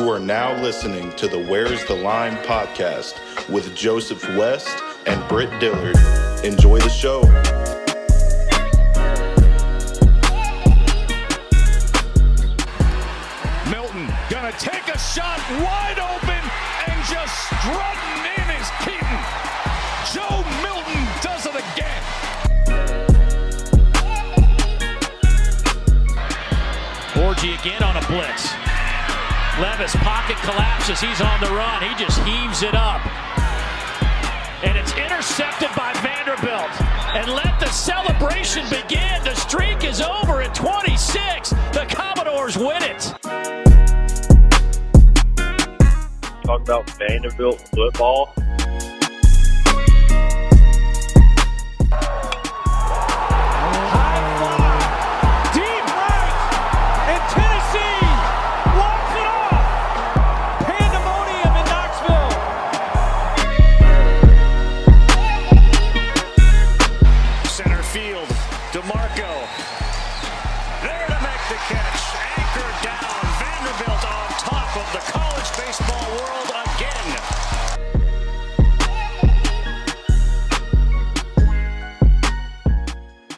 You are now listening to the Where's the Line podcast with Joseph West and Britt Dillard. Enjoy the show. Milton gonna take a shot wide open and just strutting in is Keaton. Joe Milton does it again. Borgie again on a blitz. Levis pocket collapses. He's on the run. He just heaves it up. And it's intercepted by Vanderbilt. And let the celebration begin. The streak is over at 26. The Commodores win it. Talk about Vanderbilt football.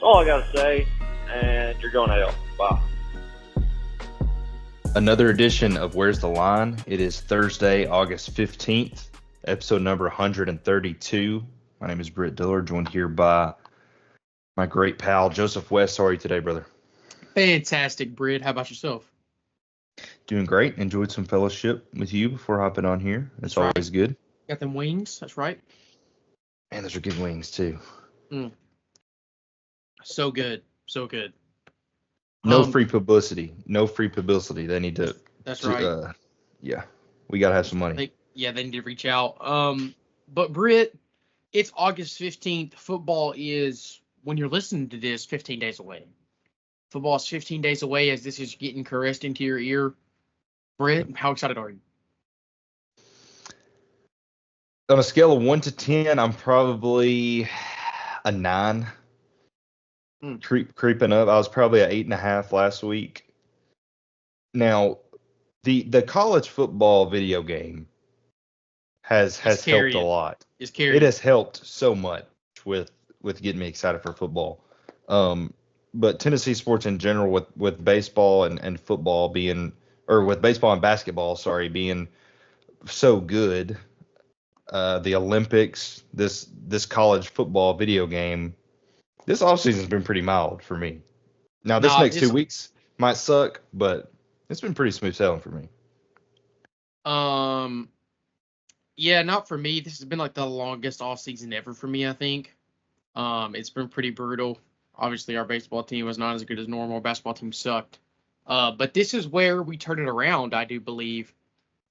All I gotta say, and you're going to hell. Bye. Another edition of Where's the Line? It is Thursday, August 15th, episode number 132. My name is Britt Dillard, joined here by my great pal, Joseph West. How are you today, brother? Fantastic, Britt. How about yourself? Doing great. Enjoyed some fellowship with you before hopping on here. It's always good. Got them wings. That's right. Man, those are good wings, too. So good. So good. No free publicity. No free publicity. They need to. That's right. Yeah. We got to have some money. They need to reach out. But Britt, it's August 15th. Football is, when you're listening to this, 15 days away. Football is 15 days away as this is getting caressed into your ear. Britt, how excited are you? On a scale of 1 to 10, I'm probably a 9. Creeping up. I was probably at 8.5 last week. Now, the college football video game has helped a lot. It has helped so much with getting me excited for football. But Tennessee sports in general, with baseball and football being, or with baseball and basketball, being so good. The Olympics, this college football video game. This offseason's been pretty mild for me. Now, this next 2 weeks might suck, but it's been pretty smooth sailing for me. Yeah, not for me. This has been like the longest offseason ever for me, I think. It's been pretty brutal. Obviously, our baseball team was not as good as normal. Our basketball team sucked. But this is where we turn it around, I do believe,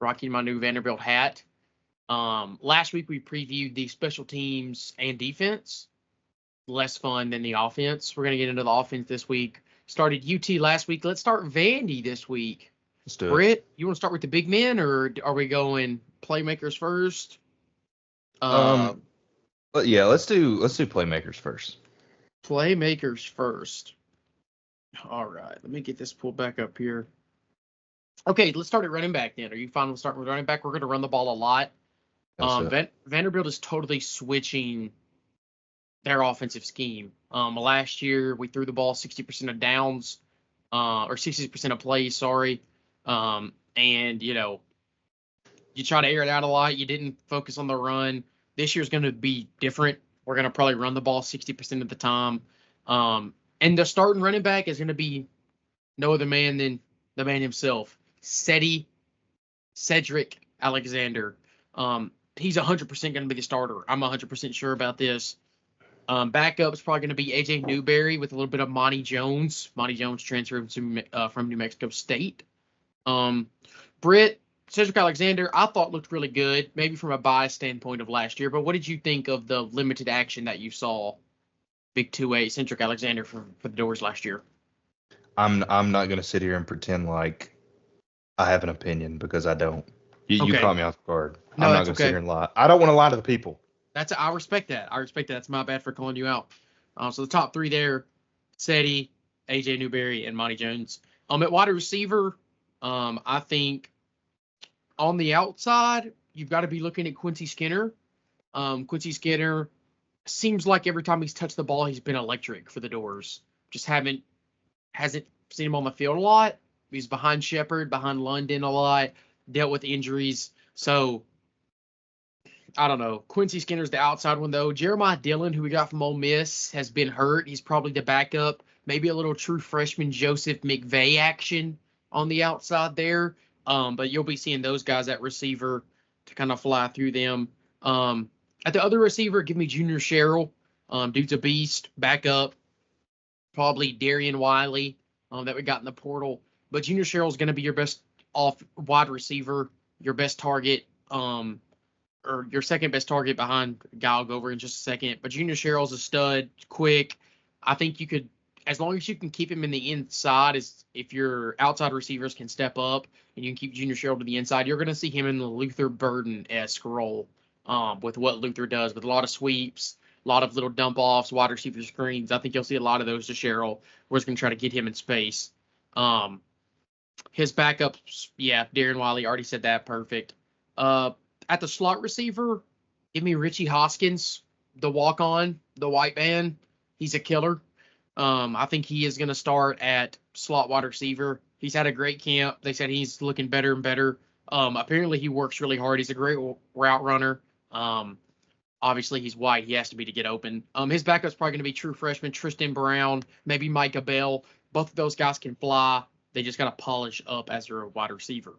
rocking my new Vanderbilt hat. Last week, we previewed the special teams and defense. Less fun than the offense. We're going to get into the offense this week. Started UT last week. Let's start Vandy this week. Let's do it. Britt, you want to start with the big men, or are we going playmakers first? Yeah, let's do playmakers first. Playmakers first. All right, let me get this pulled back up here. Okay, let's start at running back then. Are you fine with starting with running back? We're going to run the ball a lot. Vanderbilt is totally switching their offensive scheme. Last year, we threw the ball 60% of downs, or 60% of plays, sorry. And, you try to air it out a lot. You didn't focus on the run. This year's going to be different. We're going to probably run the ball 60% of the time. And the starting running back is going to be no other man than the man himself, Cedric Alexander. He's 100% going to be the starter. I'm 100% sure about this. Backup is probably going to be A.J. Newberry with a little bit of Monty Jones. Monty Jones transferred from New Mexico State. Britt, Cedric Alexander, I thought looked really good, maybe from a bias standpoint of last year. But what did you think of the limited action that you saw, Big 2A, Cedric Alexander for the Doors last year? I'm not going to sit here and pretend like I have an opinion because I don't. You caught me off guard. No, I'm not going to sit here and lie. I don't want to lie to the people. I respect that. That's my bad for calling you out. So the top three there, Cedi, A.J. Newberry, and Monty Jones. At wide receiver, I think On the outside, you've got to be looking at Quincy Skinner. Quincy Skinner seems like every time he's touched the ball, he's been electric for the Doors. Just hasn't seen him on the field a lot. He's behind Shepard, behind London a lot, dealt with injuries. So, I don't know. Quincy Skinner's the outside one, though. Jeremiah Dillon, who we got from Ole Miss, has been hurt. He's probably the backup. Maybe a little true freshman Joseph McVay action on the outside there. But you'll be seeing those guys at receiver to kind of fly through them. At the other receiver, give me Junior Sherrill. Dude's a beast. Backup. Probably Darian Wiley that we got in the portal. But Junior Sherrill's going to be your best wide receiver, your best target, or your second best target behind guy I'll go over in just a second. But Junior Sherrill's a stud, quick. I think you could, as long as you can keep him in the inside, as if your outside receivers can step up and you can keep Junior Sherrill to the inside, you're going to see him in the Luther Burden-esque role with what Luther does, with a lot of sweeps, a lot of little dump offs, wide receiver screens. I think you'll see a lot of those to Sherrill. We're just going to try to get him in space. His backups, Darren Wiley, already said that, perfect. At the slot receiver, give me Richie Hoskins, the walk-on, the white man. He's a killer. I think he is going to start at slot wide receiver. He's had a great camp. They said he's looking better and better. Apparently he works really hard. He's a great route runner. Obviously he's white. He has to be to get open. His backup's probably going to be true freshman Tristan Brown, maybe Micah Bell. Both of those guys can fly. They just got to polish up as their wide receiver.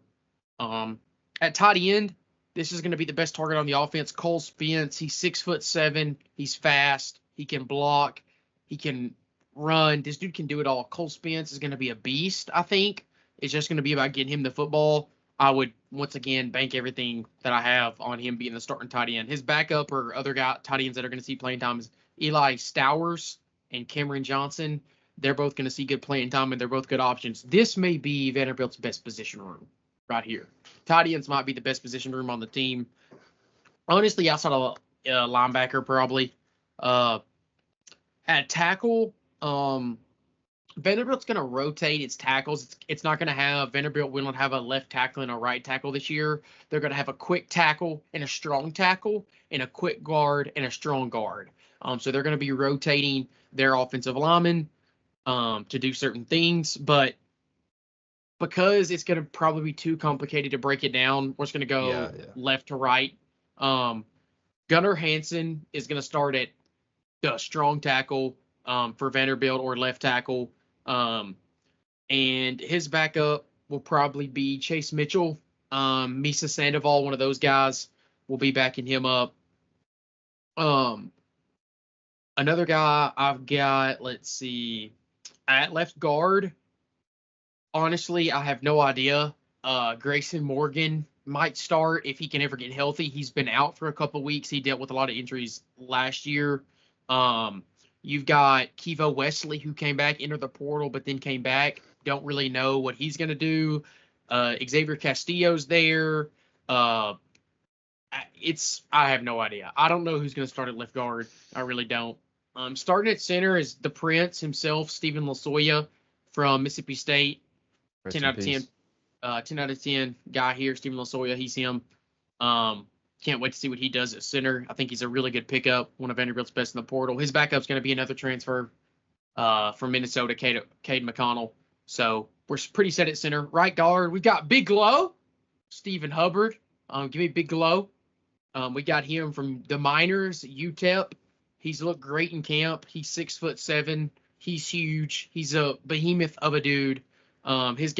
At tight end, this is going to be the best target on the offense. Cole Spence, he's 6'7". He's fast. He can block. He can run. This dude can do it all. Cole Spence is going to be a beast, I think. It's just going to be about getting him the football. I would, once again, bank everything that I have on him being the starting tight end. His backup or other tight ends that are going to see playing time is Eli Stowers and Cameron Johnson. They're both going to see good playing time, and they're both good options. This may be Vanderbilt's best position room right here. Tight ends might be the best position room on the team. Honestly, outside of linebacker, probably. At tackle, Vanderbilt's going to rotate its tackles. It's not going to have – Vanderbilt will not have a left tackle and a right tackle this year. They're going to have a quick tackle and a strong tackle and a quick guard and a strong guard. So they're going to be rotating their offensive linemen to do certain things. But because it's going to probably be too complicated to break it down, we're just going to go left to right. Gunnar Hansen is going to start at the strong tackle for Vanderbilt or left tackle. And his backup will probably be Chase Mitchell. Misa Sandoval, one of those guys, will be backing him up. Another guy I've got, let's see, at left guard, honestly, I have no idea. Grayson Morgan might start if he can ever get healthy. He's been out for a couple weeks. He dealt with a lot of injuries last year. You've got Kivo Wesley, who came back, entered the portal, but then came back. Don't really know what he's going to do. Xavier Castillo's there. I have no idea. I don't know who's going to start at left guard. I really don't. Starting at center is the Prince himself, Stephen Losoya from Mississippi State. 10 out of 10. 10 out of 10 guy here, Stephen Losoya. He's him. Can't wait to see what he does at center. I think he's a really good pickup, one of Vanderbilt's best in the portal. His backup's going to be another transfer from Minnesota, Cade McConnell. So we're pretty set at center. Right guard, we've got Big Glow, Stephen Hubbard. Give me Big Glow. We got him from the Miners, UTEP. He's looked great in camp. He's 6'7". He's huge. He's a behemoth of a dude. His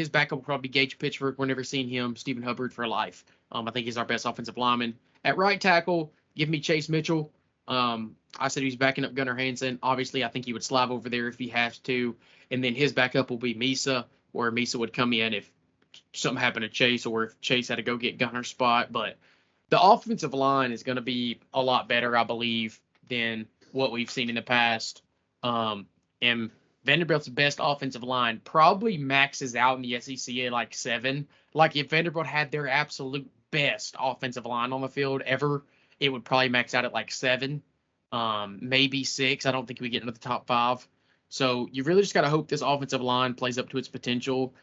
backup will probably be Gage Pitchford. We're never seeing him, Stephen Hubbard, for life. I think he's our best offensive lineman. At right tackle, give me Chase Mitchell. I said he's backing up Gunnar Hansen. Obviously, I think he would slide over there if he has to. And then his backup will be Misa, where Misa would come in if something happened to Chase or if Chase had to go get Gunnar's spot. But the offensive line is going to be a lot better, I believe, than what we've seen in the past. And Vanderbilt's best offensive line probably maxes out in the SEC at like 7. Like if Vanderbilt had their absolute best offensive line on the field ever, it would probably max out at like 7, maybe 6. I don't think we get into the top 5. So you really just got to hope this offensive line plays up to its potential.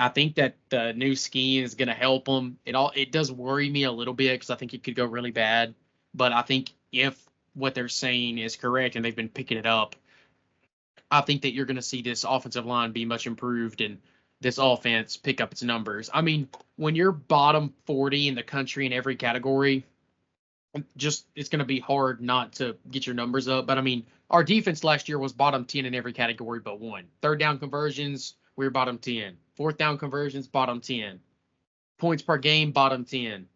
I think that the new scheme is going to help them. It does worry me a little bit because I think it could go really bad. But I think if what they're saying is correct and they've been picking it up, I think that you're going to see this offensive line be much improved and this offense pick up its numbers. I mean, when you're bottom 40 in the country in every category, it's going to be hard not to get your numbers up. But I mean, our defense last year was bottom 10 in every category but one. Third down conversions, we were bottom 10. Fourth down conversions, bottom 10. Points per game, bottom 10.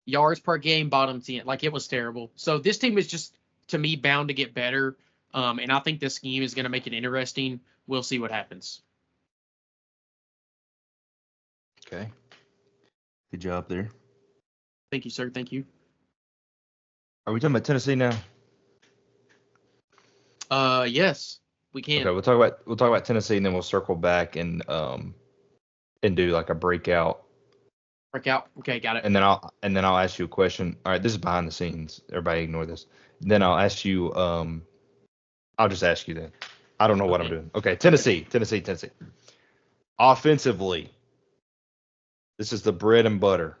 Yards per game, bottom 10. Like, it was terrible. So this team is just, to me, bound to get better. And I think this scheme is going to make it interesting. We'll see what happens. Okay. Good job there. Thank you, sir. Thank you. Are we talking about Tennessee now? Yes, we can. Okay, we'll talk about Tennessee, and then we'll circle back and do like a breakout. Breakout. Okay, got it. And then I'll ask you a question. All right, this is behind the scenes. Everybody ignore this. Then I'll ask you. I'll just ask you then. I don't know what I'm doing. Okay, Tennessee. Offensively, this is the bread and butter.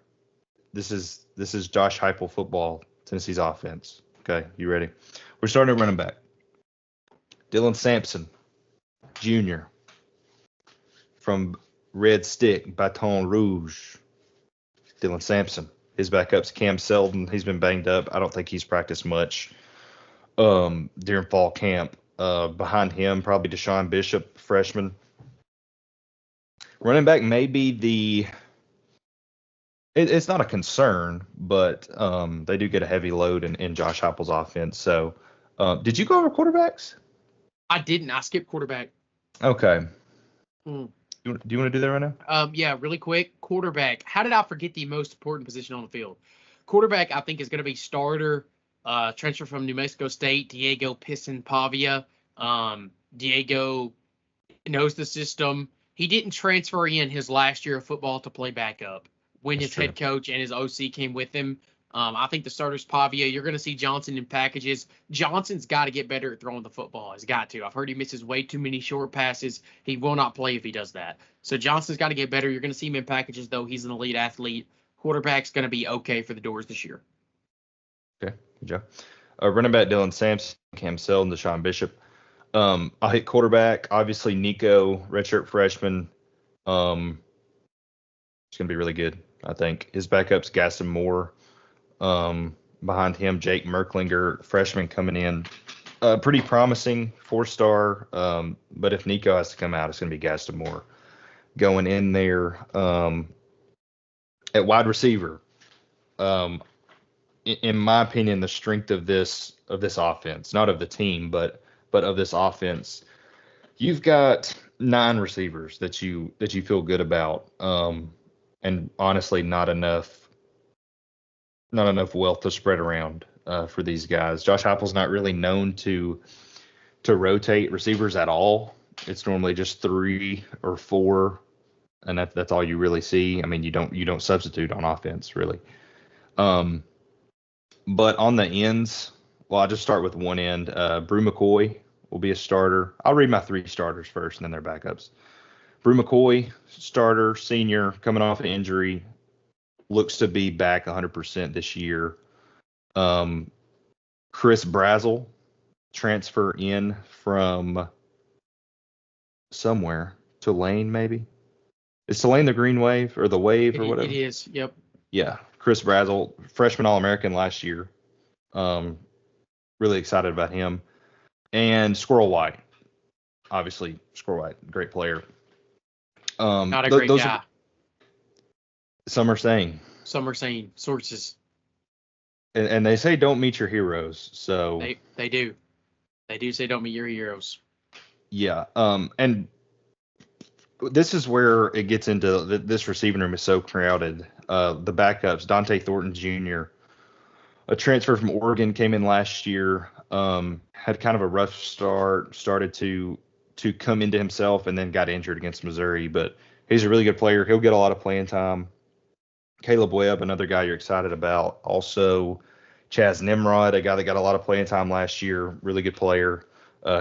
This is Josh Heupel football. Tennessee's offense. Okay, you ready? We're starting at running back. Dylan Sampson, Jr. from Red Stick, Baton Rouge. Dylan Sampson. His backup's Cam Seldon. He's been banged up. I don't think he's practiced much during fall camp. Behind him, probably Deshaun Bishop, freshman. Running back may be it's not a concern, but they do get a heavy load in Josh Heupel's offense. So, did you go over quarterbacks? I didn't. I skipped quarterback. Okay. Do you want to do that right now? Yeah, really quick. Quarterback. How did I forget the most important position on the field? Quarterback, I think, is going to be starter. Transfer from New Mexico State, Diego Pisson-Pavia. Diego knows the system. He didn't transfer in his last year of football to play backup when his head coach and his OC came with him. I think the starter's Pavia. You're going to see Johnson in packages. Johnson's got to get better at throwing the football. He's got to. I've heard he misses way too many short passes. He will not play if he does that. So Johnson's got to get better. You're going to see him in packages, though. He's an elite athlete. Quarterback's going to be okay for the Doors this year. Okay, good job. Running back Dylan Sampson, Cam Seldon, Deshaun Bishop. I'll hit quarterback. Obviously, Nico, redshirt freshman. It's going to be really good, I think. His backup's Gaston Moore. Behind him, Jake Merklinger, freshman coming in. Pretty promising, 4-star. But if Nico has to come out, it's going to be Gaston Moore going in there. At wide receiver, in my opinion, the strength of this offense, not of the team, but of this offense, you've got 9 receivers that you feel good about, and honestly, not enough wealth to spread around for these guys. Josh Heupel's not really known to rotate receivers at all. It's normally just 3 or 4, and that's all you really see. I mean, you don't substitute on offense really. But on the ends, well, I'll just start with one end. Brew McCoy will be a starter. I'll read my 3 starters first and then their backups. Brew McCoy, starter, senior, coming off an injury, looks to be back 100% this year. Chris Brazel, transfer in from somewhere. Tulane, maybe? Is Tulane the Green Wave or the Wave or whatever? It is, yep. Yeah, Chris Brazel, freshman All-American last year. Really excited about him. And Squirrel White. Obviously, Squirrel White, great player. Not a great guy. Some are saying. Sources. And they say don't meet your heroes. So they do. They do say don't meet your heroes. Yeah. And this is where it gets into this receiving room is so crowded. The backups, Dante Thornton Jr., a transfer from Oregon, came in last year, had kind of a rough start, started to come into himself, and then got injured against Missouri. But he's a really good player. He'll get a lot of playing time. Caleb Webb, another guy you're excited about. Also, Chaz Nimrod, a guy that got a lot of playing time last year, really good player.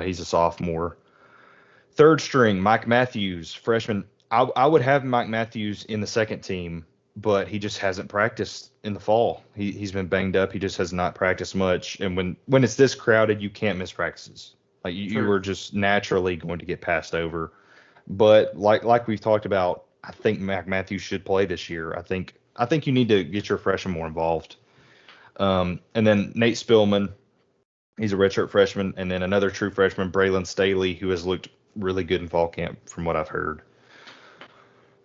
He's a sophomore. Third string, Mike Matthews, freshman. I would have Mike Matthews in the second team, but he just hasn't practiced in the fall. He's been banged up. He just has not practiced much. And when it's this crowded, you can't miss practices. Like you were just naturally going to get passed over. But like we've talked about, I think Mike Matthews should play this year. I think you need to get your freshmen more involved. And then Nate Spillman, he's a redshirt freshman, and then another true freshman, Braylon Staley, who has looked really good in fall camp from what I've heard.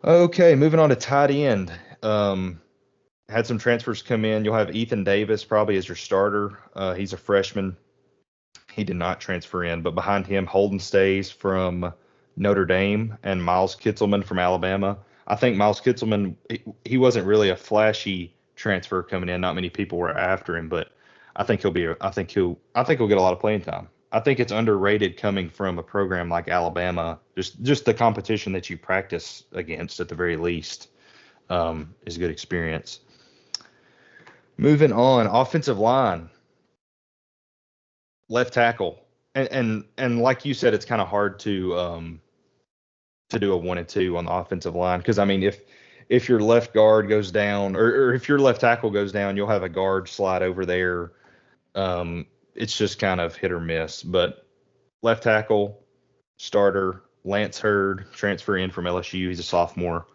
Okay, moving on to tight end. Had some transfers come in. You'll have Ethan Davis probably as your starter. He's a freshman. He did not transfer in, but behind him, Holden Stays from Notre Dame and Miles Kitzelman from Alabama. I think Miles Kitzelman, he wasn't really a flashy transfer coming in. Not many people were after him, but I think he'll get a lot of playing time. I think it's underrated coming from a program like Alabama. Just the competition that you practice against at the very least is a good experience. Moving on, offensive line, left tackle, and like you said, it's kind of hard to do a 1 and 2 on the offensive line because I mean if your left guard goes down or if your left tackle goes down, you'll have a guard slide over there. It's just kind of hit or miss. But left tackle, starter, Lance Hurd, transfer in from LSU. He's a sophomore.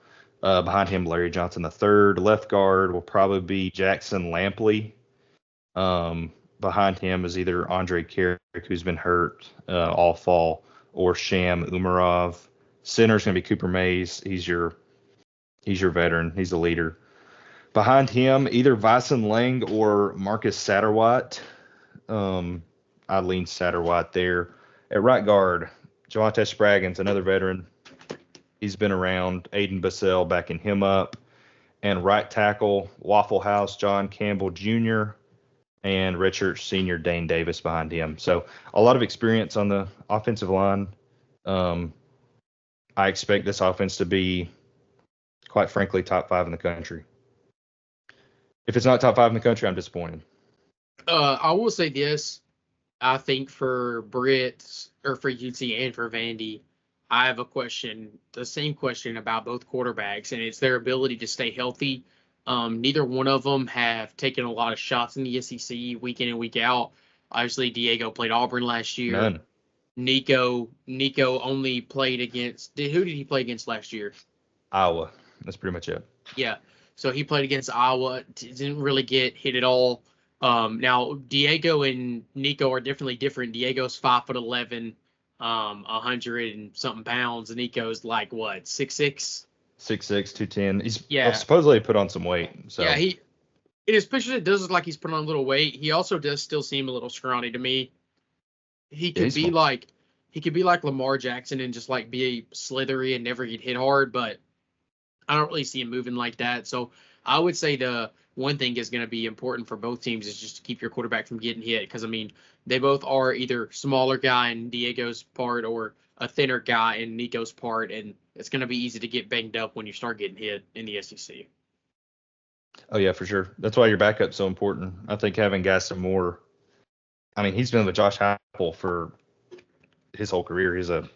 Behind him, Larry Johnson III. Left guard will probably be Jackson Lampley. Behind him is either Andre Carrick, who's been hurt all fall, or Sham Umarov. Center's going to be Cooper Mays. He's your veteran. He's the leader. Behind him, either Vyson Lang or Marcus Satterwhite. I lean Satterwhite there. At right guard, Javante Spraggins, another veteran. He's been around. Aiden Bassell backing him up. And right tackle, Waffle House, John Campbell Jr., and redshirt senior Dane Davis behind him. So a lot of experience on the offensive line. I expect this offense to be, quite frankly, top 5 in the country. If it's not top 5 in the country, I'm disappointed. I will say this. I think for Britt, or for UT and for Vandy, I have the same question about both quarterbacks, and it's their ability to stay healthy. Neither one of them have taken a lot of shots in the SEC week in and week out. Obviously, Diego played Auburn last year. None. Nico only played against – who did he play against last year? Iowa. That's pretty much it. Yeah. So he played against Iowa. Didn't really get hit at all. Now, Diego and Nico are definitely different. Diego's 5'11", 100 and something pounds. And Nico's like, what, 6'6"? 6'6", 210. He's supposedly put on some weight. So. Yeah, in his pictures, it does look like he's put on a little weight. He also does still seem a little scrawny to me. He could be like Lamar Jackson and just like be slithery and never get hit hard, but I don't really see him moving like that. So I would say the one thing is going to be important for both teams is just to keep your quarterback from getting hit. Because, I mean, they both are either smaller guy in Diego's part or a thinner guy in Nico's part. And it's going to be easy to get banged up when you start getting hit in the SEC. Oh, yeah, for sure. That's why your backup's so important. I think having Gaston Moore, I mean, he's been with Josh Heupel for his whole career. He's a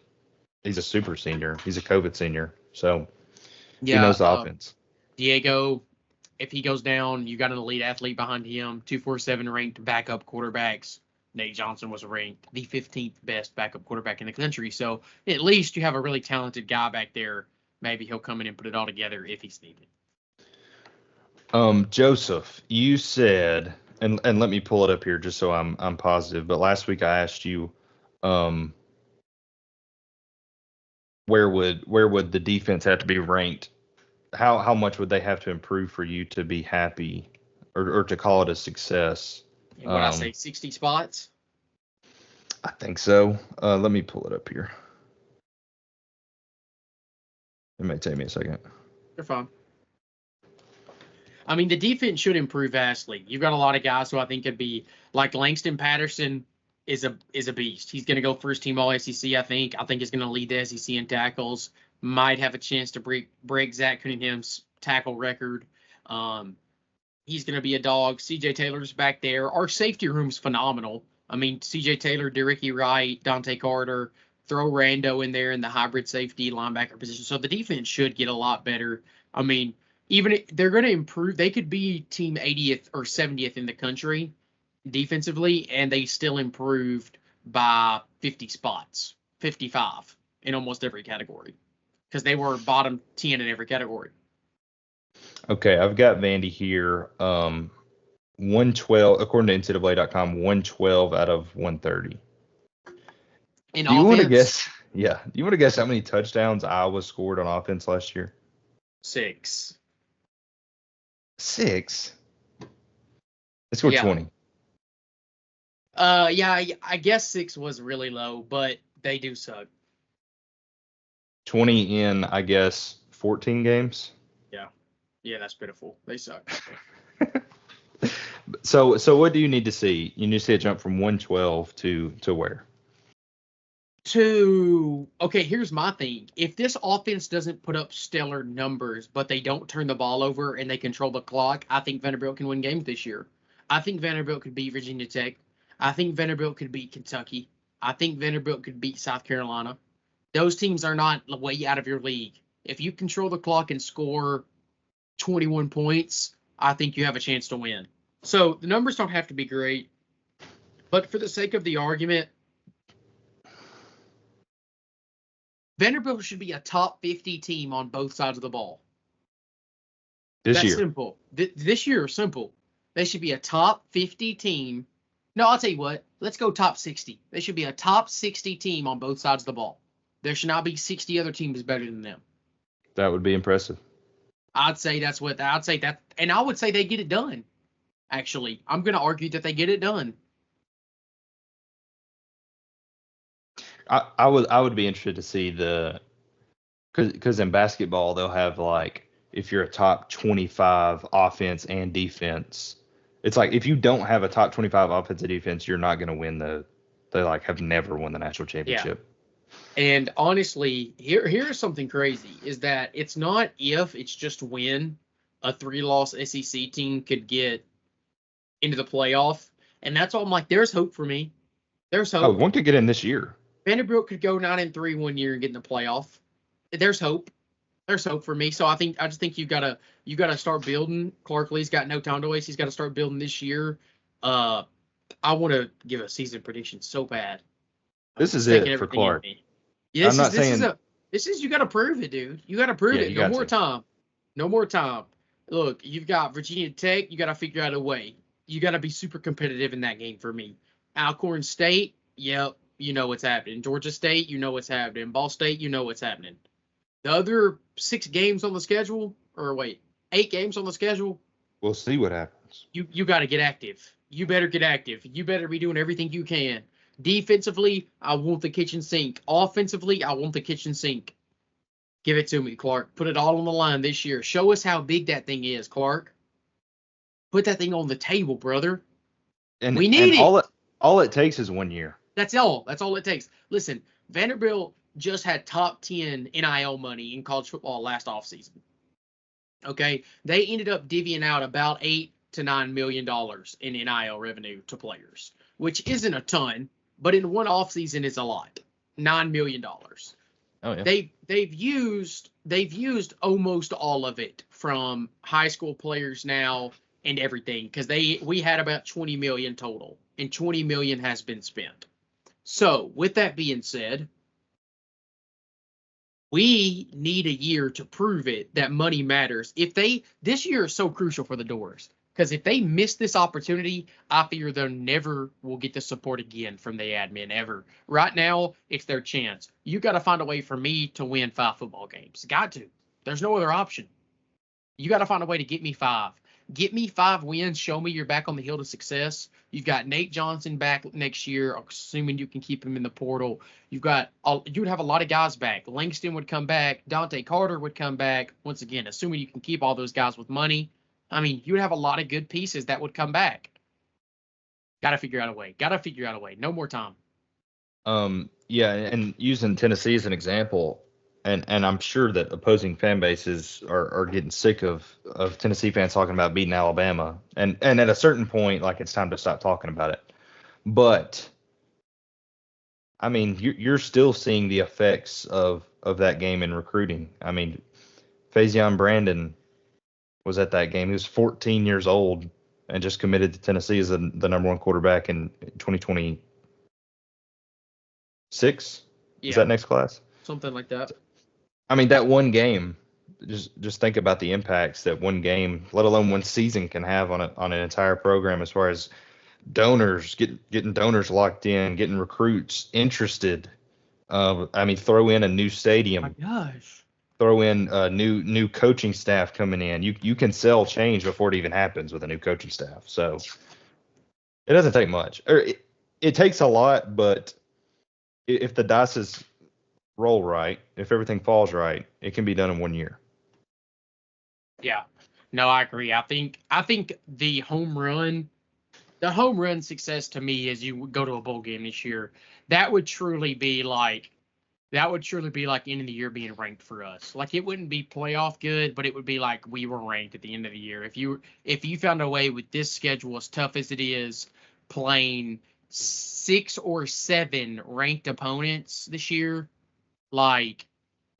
super senior. He's a COVID senior. So he knows the offense. Diego, if he goes down, you got an elite athlete behind him, 247 ranked backup quarterbacks. Nate Johnson was ranked the 15th best backup quarterback in the country. So at least you have a really talented guy back there. Maybe he'll come in and put it all together if he's needed. Joseph, you said, and let me pull it up here just so I'm positive, but last week I asked you, where would the defense have to be ranked? How much would they have to improve for you to be happy or to call it a success? And what I say, 60 spots? I think so. Let me pull it up here. It may take me a second. You're fine. I mean, the defense should improve vastly. You've got a lot of guys who I think could be like Langston Patterson is a beast. He's going to go first team All SEC. I think he's going to lead the SEC in tackles. Might have a chance to break Zach Cunningham's tackle record. He's going to be a dog. CJ Taylor's back there. Our safety room's phenomenal. I mean, CJ Taylor, Dericky Wright, Dante Carter, Throw Rando in there in the hybrid safety linebacker position. So the defense should get a lot better. I mean, even they're going to improve. They could be team 80th or 70th in the country defensively, and they still improved by 50 spots, 55 in almost every category, because they were bottom 10 in every category. Okay, I've got Vandy here. 112, according to NCAA.com, 112 out of 130. Do you want to guess? Yeah. Do you want to guess how many touchdowns Iowa scored on offense last year? 6. 6? They scored 20. Yeah, I guess 6 was really low, but they do suck. 20 in, I guess, 14 games. Yeah, that's pitiful. They suck. So what do you need to see? You need to see a jump from 112 to where? Okay, here's my thing. If this offense doesn't put up stellar numbers, but they don't turn the ball over and they control the clock, I think Vanderbilt can win games this year. I think Vanderbilt could beat Virginia Tech. I think Vanderbilt could beat Kentucky. I think Vanderbilt could beat South Carolina. Those teams are not way out of your league. If you control the clock and score 21 points, I think you have a chance to win. So the numbers don't have to be great, but for the sake of the argument, Vanderbilt should be a top 50 team on both sides of the ball. That's simple. This year, simple. They should be a top 50 team. No, I'll tell you what. Let's go top 60. They should be a top 60 team on both sides of the ball. There should not be 60 other teams better than them. That would be impressive. I'd say that, and I would say they get it done. Actually, I'm going to argue that they get it done. I would be interested to see because in basketball they'll have, like, if you're a top 25 offense and defense, it's like if you don't have a top 25 offense and defense, you're not going to win they like have never won the national championship. Yeah. And honestly, here's something crazy is that it's not if, it's just when a 3-loss SEC team could get into the playoff. And that's all I'm like, there's hope for me. There's hope. Oh, one could get in this year. Vanderbilt could go 9-3 one year and get in the playoff. There's hope. There's hope for me. So I just think you gotta start building. Clark Lee's got no time to waste. He's got to start building this year. I want to give a season prediction so bad. This is it for Clark. Yeah, this is you got to prove it, dude. You got to prove it. No more time. No more time. Look, you've got Virginia Tech. You got to figure out a way. You got to be super competitive in that game for me. Alcorn State, yep, you know what's happening. Georgia State, you know what's happening. Ball State, you know what's happening. The other 8 games on the schedule, we'll see what happens. You got to get active. You better get active. You better be doing everything you can. Defensively, I want the kitchen sink. Offensively, I want the kitchen sink. Give it to me, Clark. Put it all on the line this year. Show us how big that thing is, Clark. Put that thing on the table, brother. And we need it. All it takes is 1 year. That's all. That's all it takes. Listen, Vanderbilt just had top 10 NIL money in college football last offseason. Okay? They ended up divvying out about $8 to $9 million in NIL revenue to players, which isn't a ton, but in one offseason is a lot. $9 million. Oh, yeah. They've used almost all of it from high school players now and everything, because we had about 20 million total, and 20 million has been spent. So with that being said, we need a year to prove it that money matters. This year is so crucial for the Doors, because if they miss this opportunity, I fear they never will get the support again from the admin ever. Right now, it's their chance. You got to find a way for me to win 5 football games. Got to. There's no other option. You got to find a way to get me 5. Get me 5 wins. Show me you're back on the hill to success. You've got Nate Johnson back next year, assuming you can keep him in the portal. You would have a lot of guys back. Langston would come back. Dante Carter would come back. Once again, assuming you can keep all those guys with money. I mean, you would have a lot of good pieces that would come back. Got to figure out a way. No more time. Yeah, and using Tennessee as an example, and I'm sure that opposing fan bases are getting sick of Tennessee fans talking about beating Alabama. And at a certain point, like, it's time to stop talking about it. But I mean, you're still seeing the effects of that game in recruiting. I mean, Faison Brandon was at that game. He was 14 years old and just committed to Tennessee as the number one quarterback in 2026. Yeah. Is that next class? Something like that. I mean, that one game. Just think about the impacts that one game, let alone one season, can have on an entire program as far as donors, getting donors locked in, getting recruits interested. I mean, throw in a new stadium. Oh my gosh. Throw in new coaching staff coming in. You can sell change before it even happens with a new coaching staff. So it doesn't take much. Or it takes a lot, but if the dice roll right, if everything falls right, it can be done in 1 year. Yeah. No, I agree. I think the home run success to me is you go to a bowl game this year. That would truly be like end of the year being ranked for us. Like, it wouldn't be playoff good, but it would be like we were ranked at the end of the year. If you found a way with this schedule, as tough as it is, playing 6 or 7 ranked opponents this year, like,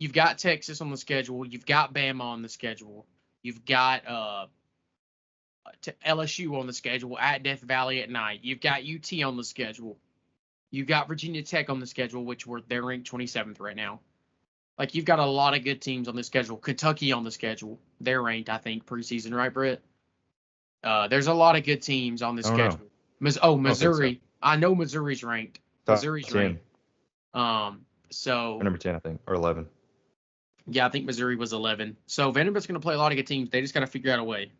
you've got Texas on the schedule, you've got Bama on the schedule, you've got LSU on the schedule at Death Valley at night, you've got UT on the schedule, you've got Virginia Tech on the schedule, which they're ranked 27th right now. Like, you've got a lot of good teams on the schedule. Kentucky on the schedule, they're ranked, I think, preseason, right, Britt? There's a lot of good teams on the schedule. Missouri. So. I know Missouri's ranked. Missouri's ranked. So number 10, I think, or 11. Yeah, I think Missouri was 11. So Vanderbilt's going to play a lot of good teams. They just got to figure out a way.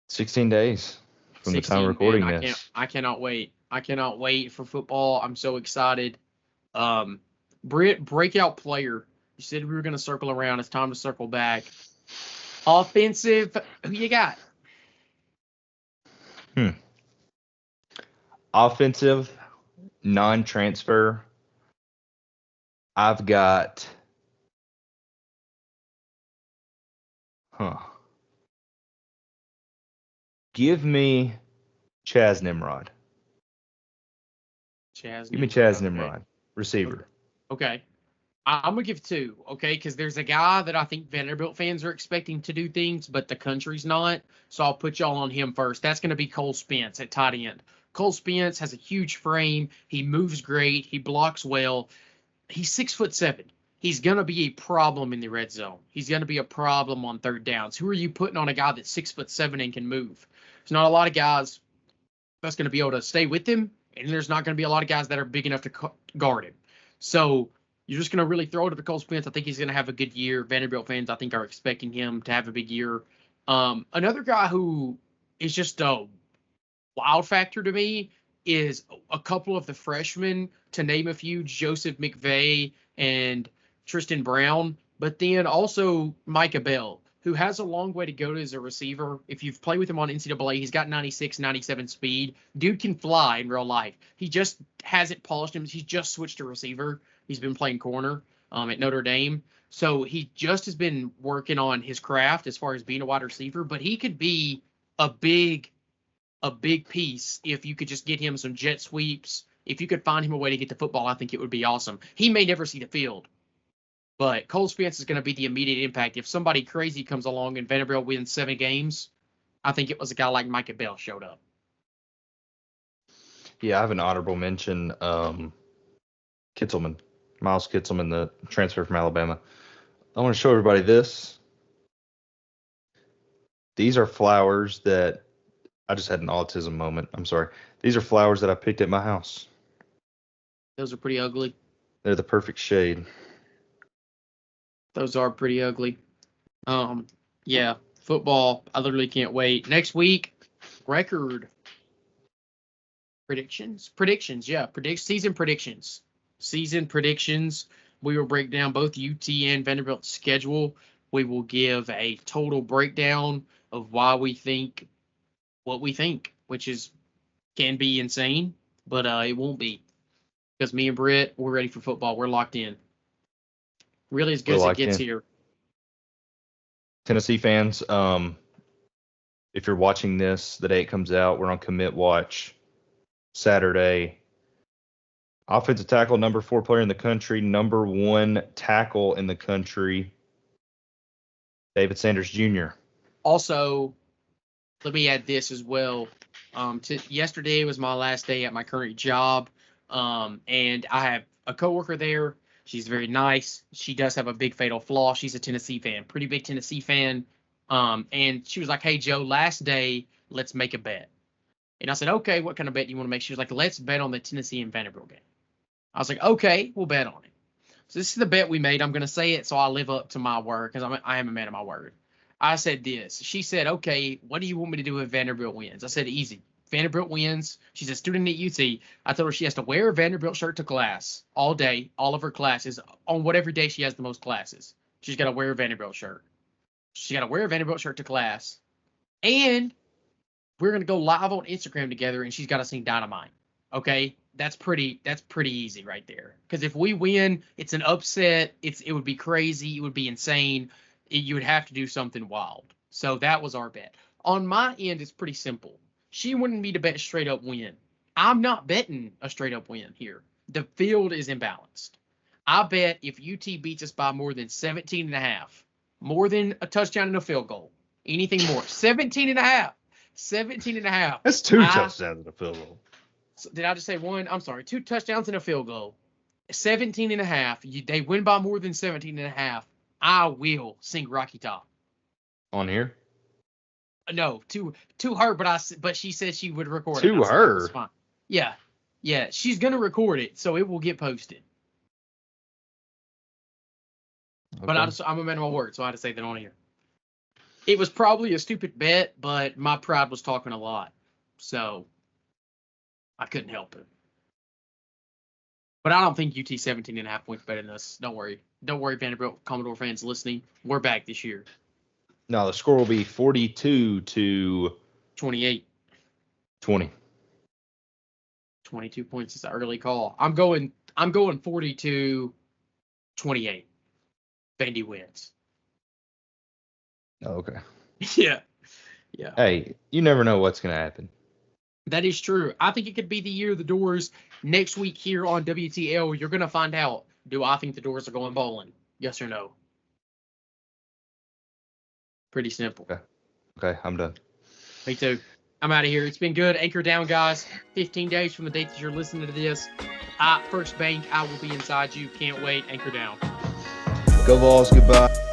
16 days from the time of recording this. I cannot wait. I cannot wait for football. I'm so excited. Britt, breakout player. You said we were going to circle around. It's time to circle back. Offensive, who you got? Offensive, non-transfer. I've got Give me Chaz Nimrod. Give me Chaz Nimrod, receiver. Okay. I'm going to give 2, okay, because there's a guy that I think Vanderbilt fans are expecting to do things, but the country's not, so I'll put y'all on him first. That's going to be Cole Spence at tight end. Cole Spence has a huge frame. He moves great. He blocks well. He's 6'7". He's going to be a problem in the red zone. He's going to be a problem on third downs. Who are you putting on a guy that's 6'7" and can move? There's not a lot of guys that's going to be able to stay with him, and there's not going to be a lot of guys that are big enough to guard him. So you're just going to really throw it to Cole Spence. I think he's going to have a good year. Vanderbilt fans, I think, are expecting him to have a big year. Another guy who is just a wild factor to me is a couple of the freshmen, to name a few, Joseph McVay and Tristan Brown, but then also Micah Bell, who has a long way to go as a receiver. If you've played with him on NCAA, he's got 96, 97 speed. Dude can fly in real life. He just hasn't polished him. He's just switched to receiver. He's been playing corner at Notre Dame. So he just has been working on his craft as far as being a wide receiver, but he could be a big piece if you could just get him some jet sweeps. If you could find him a way to get the football, I think it would be awesome. He may never see the field, but Cole Spence is going to be the immediate impact. If somebody crazy comes along and Vanderbilt wins 7 games, I think it was a guy like Micah Bell showed up. Yeah, I have an honorable mention. Kitzelman, Miles Kitzelman, the transfer from Alabama. I want to show everybody this. These are flowers that I just had an autism moment. I'm sorry. These are flowers that I picked at my house. Those are pretty ugly. They're the perfect shade. Those are pretty ugly. Yeah, football. I literally can't wait. Next week, record predictions. Yeah, season predictions. We will break down both UT and Vanderbilt's schedule. We will give a total breakdown of why we think what we think, which can be insane, but it won't be, because me and Britt, we're ready for football. We're locked in. Really as good as it gets here. Tennessee fans, if you're watching this the day it comes out, we're on commit watch. Saturday. Offensive tackle, number 4 player in the country, number 1 tackle in the country, David Sanders Jr. Also, let me add this as well. Yesterday was my last day at my current job, and I have a coworker there. She's very nice. She does have a big fatal flaw. She's a Tennessee fan, pretty big Tennessee fan. And she was like, "Hey, Joe, last day, let's make a bet." And I said, "Okay, what kind of bet do you want to make?" She was like, "Let's bet on the Tennessee and Vanderbilt game." I was like, "Okay, we'll bet on it." So this is the bet we made. I'm going to say it so I live up to my word because I am a man of my word. I said this. She said, "Okay, what do you want me to do if Vanderbilt wins?" I said, "Easy. Vanderbilt wins." She's a student at UT. I told her she has to wear a Vanderbilt shirt to class all day, all of her classes, on whatever day she has the most classes. She's got to wear a Vanderbilt shirt. She's got to wear a Vanderbilt shirt to class. And we're going to go live on Instagram together, and she's got to sing Dynamite. Okay? That's pretty easy right there. Because if we win, it's an upset. It would be crazy. It would be insane. You would have to do something wild. So that was our bet. On my end, it's pretty simple. She wanted me to bet straight up win. I'm not betting a straight up win here. The field is imbalanced. I bet if UT beats us by more than 17.5, more than a touchdown and a field goal, anything more, 17.5. 17.5. That's 2 touchdowns and a field goal. So did I just say one? I'm sorry. 2 touchdowns and a field goal. 17.5. They win by more than 17.5. I will sing Rocky Top. On here? No, to her, but she said she would record it. To her? It's fine. Yeah. She's gonna record it, so it will get posted. Okay. But I'm a man of my word, so I had to say that on here. It was probably a stupid bet, but my pride was talking a lot, so I couldn't help it. But I don't think UT 17.5 points better than us. Don't worry, Vanderbilt Commodore fans listening. We're back this year. No, the score will be 42-28. 20. 22 points is an early call. I'm going 42-28. Vandy wins. Oh, okay. Yeah. Hey, you never know what's going to happen. That is true. I think it could be the year of the Doors. Next week here on WTL, you're going to find out, do I think the Doors are going bowling? Yes or no? Pretty simple. Okay, I'm done. Me too. I'm out of here. It's been good. Anchor down, guys. 15 days from the date that you're listening to this. First Bank, I will be inside you. Can't wait. Anchor down. Go Vols. Goodbye.